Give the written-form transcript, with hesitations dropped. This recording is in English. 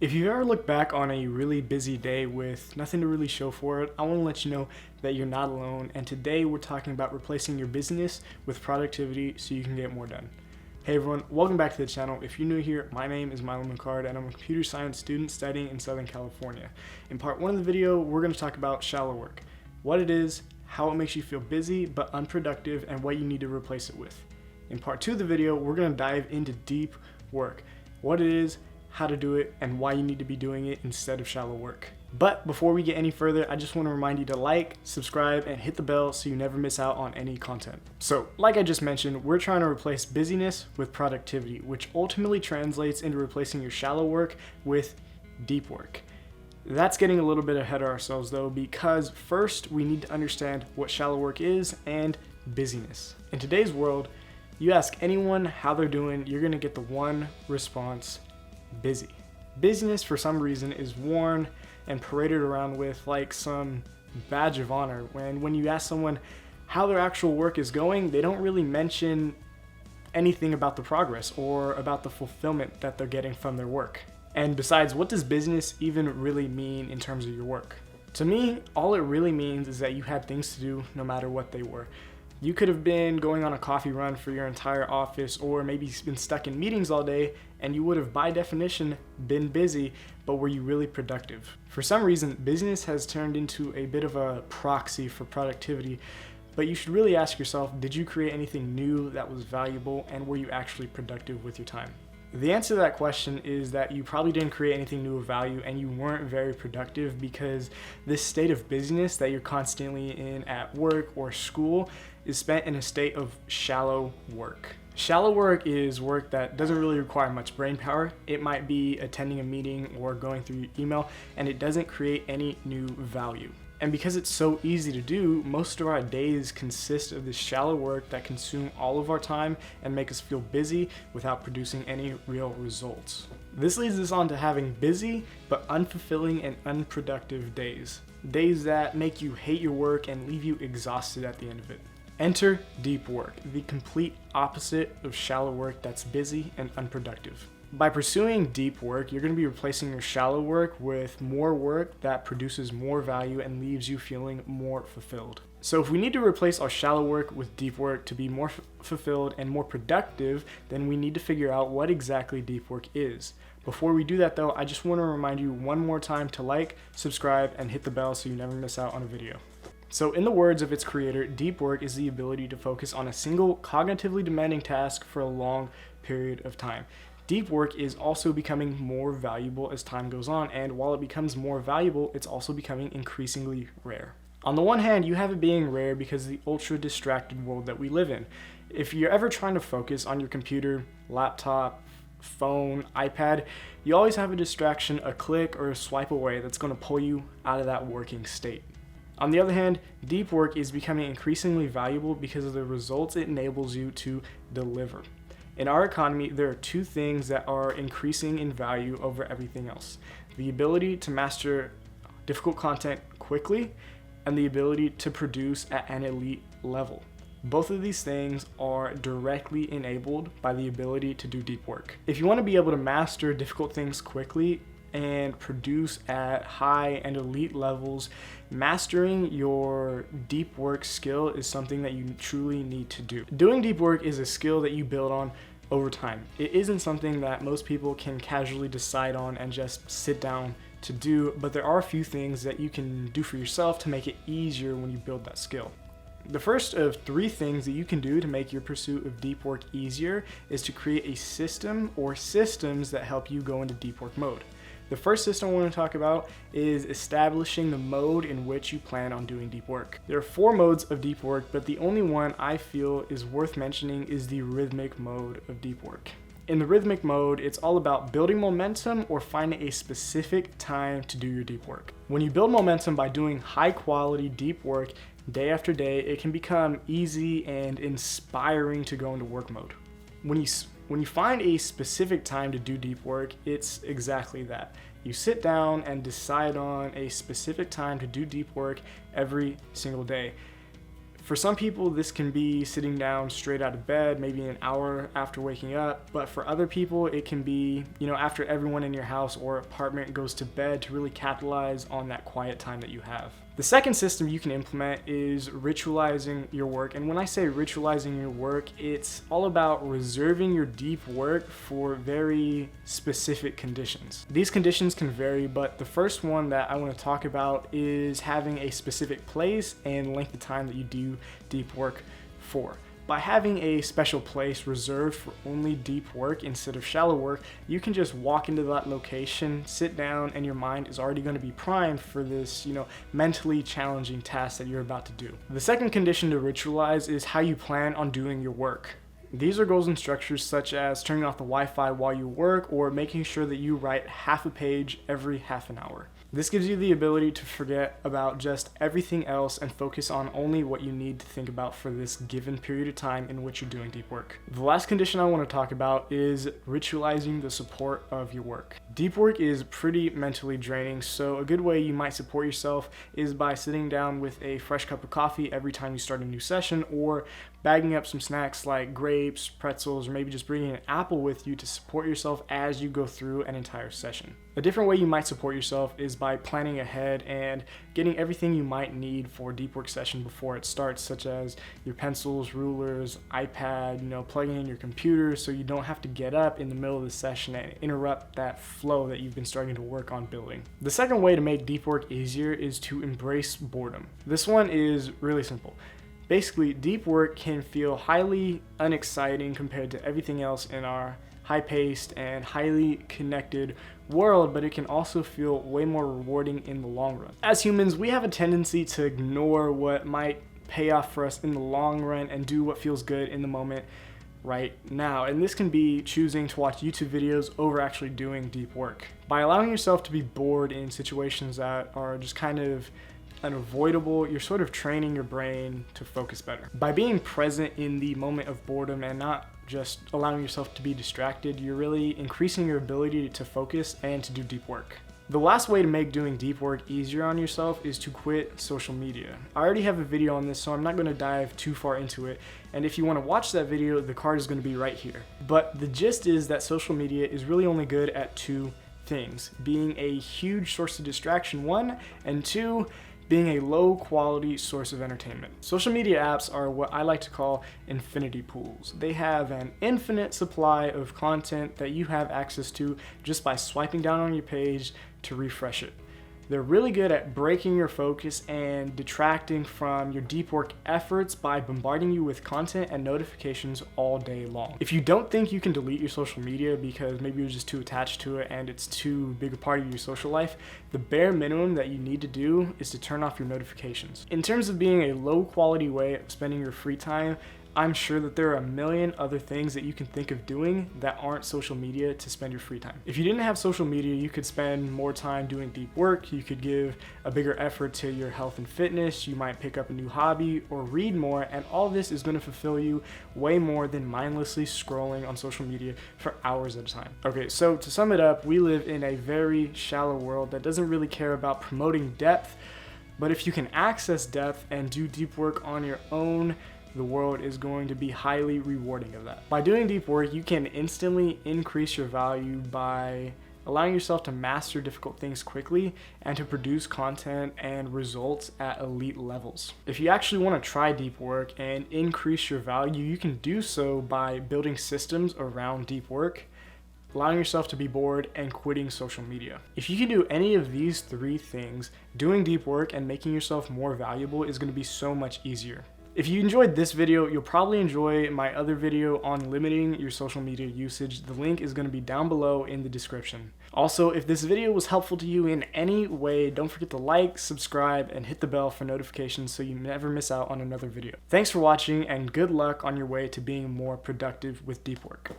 If you ever look back on a really busy day with nothing to really show for it, I want to let you know that you're not alone, and today we're talking about replacing your busyness with productivity so you can get more done. Hey everyone, welcome back to the channel. If you're new here, my name is Milo McCard and I'm a computer science student studying in Southern California. In part one of the video, we're going to talk about shallow work, what it is, how it makes you feel busy but unproductive, and what you need to replace it with. In part two of the video, we're going to dive into deep work, what it is, how to do it, and why you need to be doing it instead of shallow work. But before we get any further, I just want to remind you to like, subscribe, and hit the bell so you never miss out on any content. So, like I just mentioned, we're trying to replace busyness with productivity, which ultimately translates into replacing your shallow work with deep work. That's getting a little bit ahead of ourselves though, because first we need to understand what shallow work is and busyness. In today's world, you ask anyone how they're doing, you're gonna get the one response: busy. Busyness for some reason is worn and paraded around with like some badge of honor. When you ask someone how their actual work is going, they don't really mention anything about the progress or about the fulfillment that they're getting from their work. And besides, what does business even really mean in terms of your work? To me, all it really means is that you had things to do no matter what they were. You could have been going on a coffee run for your entire office, or maybe been stuck in meetings all day, and you would have by definition been busy, but were you really productive? For some reason, business has turned into a bit of a proxy for productivity, but you should really ask yourself, did you create anything new that was valuable, and were you actually productive with your time? The answer to that question is that you probably didn't create anything new of value and you weren't very productive, because this state of busyness that you're constantly in at work or school is spent in a state of shallow work. Shallow work is work that doesn't really require much brain power. It might be attending a meeting or going through your email, and it doesn't create any new value. And because it's so easy to do, most of our days consist of this shallow work that consume all of our time and make us feel busy without producing any real results. This leads us on to having busy but unfulfilling and unproductive days. Days that make you hate your work and leave you exhausted at the end of it. Enter deep work, the complete opposite of shallow work that's busy and unproductive. By pursuing deep work, you're going to be replacing your shallow work with more work that produces more value and leaves you feeling more fulfilled. So if we need to replace our shallow work with deep work to be more fulfilled and more productive, then we need to figure out what exactly deep work is. Before we do that though, I just want to remind you one more time to like, subscribe, and hit the bell so you never miss out on a video. So in the words of its creator, deep work is the ability to focus on a single cognitively demanding task for a long period of time. Deep work is also becoming more valuable as time goes on, and while it becomes more valuable, it's also becoming increasingly rare. On the one hand, you have it being rare because of the ultra distracted world that we live in. If you're ever trying to focus on your computer, laptop, phone, iPad, you always have a distraction, a click or a swipe away that's going to pull you out of that working state. On the other hand, deep work is becoming increasingly valuable because of the results it enables you to deliver. In our economy, there are two things that are increasing in value over everything else: the ability to master difficult content quickly and the ability to produce at an elite level. Both of these things are directly enabled by the ability to do deep work. If you want to be able to master difficult things quickly and produce at high and elite levels, mastering your deep work skill is something that you truly need to do. Doing deep work is a skill that you build on over time. It isn't something that most people can casually decide on and just sit down to do, but there are a few things that you can do for yourself to make it easier when you build that skill. The first of three things that you can do to make your pursuit of deep work easier is to create a system or systems that help you go into deep work mode. The first system I want to talk about is establishing the mode in which you plan on doing deep work. There are 4 modes of deep work, but the only one I feel is worth mentioning is the rhythmic mode of deep work. In the rhythmic mode, it's all about building momentum or finding a specific time to do your deep work. When you build momentum by doing high quality deep work day after day, it can become easy and inspiring to go into work mode. When you find a specific time to do deep work, it's exactly that. You sit down and decide on a specific time to do deep work every single day. For some people, this can be sitting down straight out of bed, maybe an hour after waking up. But for other people, it can be, after everyone in your house or apartment goes to bed to really capitalize on that quiet time that you have. The second system you can implement is ritualizing your work. And when I say ritualizing your work, it's all about reserving your deep work for very specific conditions. These conditions can vary, but the first one that I want to talk about is having a specific place and length of time that you do deep work for. By having a special place reserved for only deep work instead of shallow work, you can just walk into that location, sit down, and your mind is already going to be primed for this, mentally challenging task that you're about to do. The second condition to ritualize is how you plan on doing your work. These are goals and structures such as turning off the Wi-Fi while you work or making sure that you write half a page every half an hour. This gives you the ability to forget about just everything else and focus on only what you need to think about for this given period of time in which you're doing deep work. The last condition I want to talk about is ritualizing the support of your work. Deep work is pretty mentally draining, so a good way you might support yourself is by sitting down with a fresh cup of coffee every time you start a new session, or bagging up some snacks like grapes, pretzels, or maybe just bringing an apple with you to support yourself as you go through an entire session. A different way you might support yourself is by planning ahead and getting everything you might need for a deep work session before it starts, such as your pencils, rulers, iPad, plugging in your computer so you don't have to get up in the middle of the session and interrupt that flow that you've been starting to work on building. The second way to make deep work easier is to embrace boredom. This one is really simple. Basically, deep work can feel highly unexciting compared to everything else in our high-paced and highly connected world, but it can also feel way more rewarding in the long run. As humans, we have a tendency to ignore what might pay off for us in the long run and do what feels good in the moment right now. And this can be choosing to watch YouTube videos over actually doing deep work. By allowing yourself to be bored in situations that are just kind of unavoidable, you're sort of training your brain to focus better. By being present in the moment of boredom and not just allowing yourself to be distracted, you're really increasing your ability to focus and to do deep work. The last way to make doing deep work easier on yourself is to quit social media. I already have a video on this, so I'm not going to dive too far into it. And if you want to watch that video, the card is going to be right here. But the gist is that social media is really only good at two things: being a huge source of distraction, one, and two, being a low quality source of entertainment. Social media apps are what I like to call infinity pools. They have an infinite supply of content that you have access to just by swiping down on your page to refresh it. They're really good at breaking your focus and detracting from your deep work efforts by bombarding you with content and notifications all day long. If you don't think you can delete your social media because maybe you're just too attached to it and it's too big a part of your social life, the bare minimum that you need to do is to turn off your notifications. In terms of being a low quality way of spending your free time, I'm sure that there are a million other things that you can think of doing that aren't social media to spend your free time. If you didn't have social media, you could spend more time doing deep work, you could give a bigger effort to your health and fitness, you might pick up a new hobby or read more, and all this is going to fulfill you way more than mindlessly scrolling on social media for hours at a time. Okay, so to sum it up, we live in a very shallow world that doesn't really care about promoting depth, but if you can access depth and do deep work on your own, the world is going to be highly rewarding of that. By doing deep work, you can instantly increase your value by allowing yourself to master difficult things quickly and to produce content and results at elite levels. If you actually want to try deep work and increase your value, you can do so by building systems around deep work, allowing yourself to be bored, and quitting social media. If you can do any of these three things, doing deep work and making yourself more valuable is going to be so much easier. If you enjoyed this video, you'll probably enjoy my other video on limiting your social media usage. The link is going to be down below in the description. Also, if this video was helpful to you in any way, don't forget to like, subscribe, and hit the bell for notifications so you never miss out on another video. Thanks for watching, and good luck on your way to being more productive with deep work.